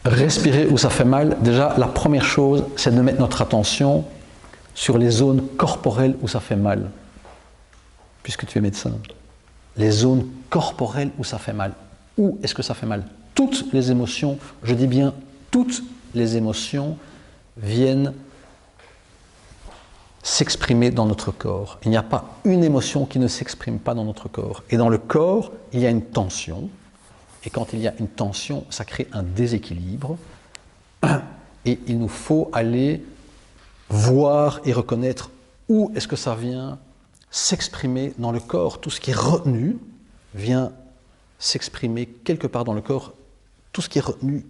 respirer où ça fait mal, déjà la première chose, c'est de mettre notre attention sur les zones corporelles où ça fait mal. Puisque tu es médecin. Les zones corporelles où ça fait mal. Où est-ce que ça fait mal? Toutes les émotions, je dis bien toutes les émotions, viennent s'exprimer dans notre corps. Il n'y a pas une émotion qui ne s'exprime pas dans notre corps. Et dans le corps, il y a une tension. Et quand il y a une tension, ça crée un déséquilibre. Et il nous faut aller voir et reconnaître où est-ce que ça vient s'exprimer dans le corps. Tout ce qui est retenu vient s'exprimer quelque part dans le corps. Tout ce qui est retenu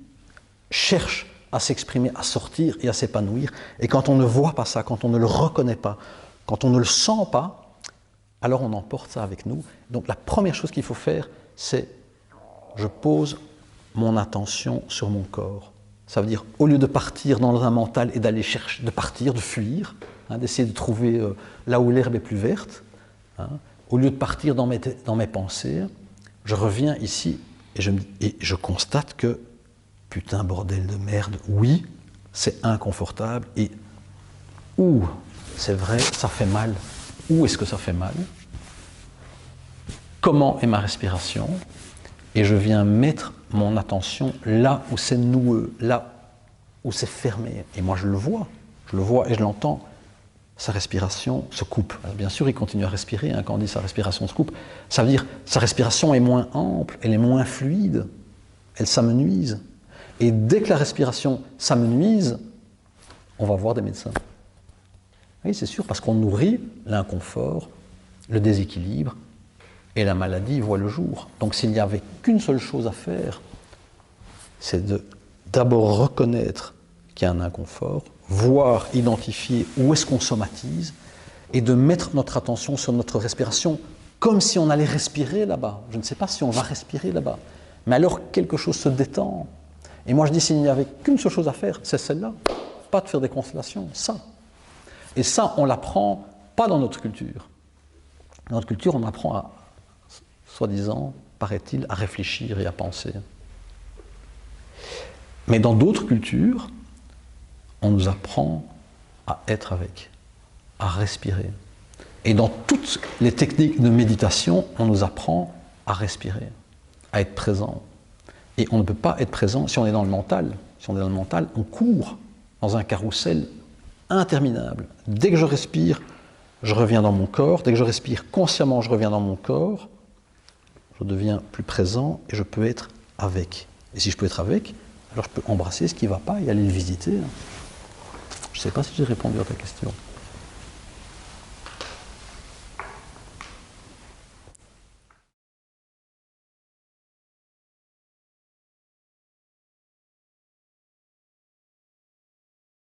cherche à s'exprimer, à sortir et à s'épanouir. Et quand on ne voit pas ça, quand on ne le reconnaît pas, quand on ne le sent pas, alors on emporte ça avec nous. Donc la première chose qu'il faut faire, c'est je pose mon attention sur mon corps. Ça veut dire, au lieu de partir dans un mental et d'aller chercher, de partir, de fuir, d'essayer de trouver là où l'herbe est plus verte, au lieu de partir dans mes pensées, je reviens ici et je constate que putain, bordel de merde, oui, c'est inconfortable et c'est vrai, ça fait mal. Où est-ce que ça fait mal? Comment est ma respiration? Et je viens mettre mon attention là où c'est noueux, là où c'est fermé. Et moi je le vois et je l'entends. Sa respiration se coupe. Alors, bien sûr, il continue à respirer, quand on dit sa respiration se coupe. Ça veut dire sa respiration est moins ample, elle est moins fluide, elle s'amenuise. Et dès que la respiration s'amenuise, on va voir des médecins. Oui, c'est sûr, parce qu'on nourrit l'inconfort, le déséquilibre, et la maladie voit le jour. Donc s'il n'y avait qu'une seule chose à faire, c'est d'abord reconnaître qu'il y a un inconfort, voir, identifier où est-ce qu'on somatise, et de mettre notre attention sur notre respiration, comme si on allait respirer là-bas. Je ne sais pas si on va respirer là-bas, mais alors quelque chose se détend. Et moi je dis, s'il n'y avait qu'une seule chose à faire, c'est celle-là. Pas de faire des constellations, ça. Et ça, on l'apprend pas dans notre culture. Dans notre culture, on apprend à, soi-disant, paraît-il, à réfléchir et à penser. Mais dans d'autres cultures, on nous apprend à être avec, à respirer. Et dans toutes les techniques de méditation, on nous apprend à respirer, à être présent. Et on ne peut pas être présent si on est dans le mental. Si on est dans le mental, on court dans un carrousel interminable. Dès que je respire, je reviens dans mon corps. Dès que je respire consciemment, je reviens dans mon corps. Je deviens plus présent et je peux être avec. Et si je peux être avec, alors je peux embrasser ce qui ne va pas et aller le visiter. Je ne sais pas si j'ai répondu à ta question.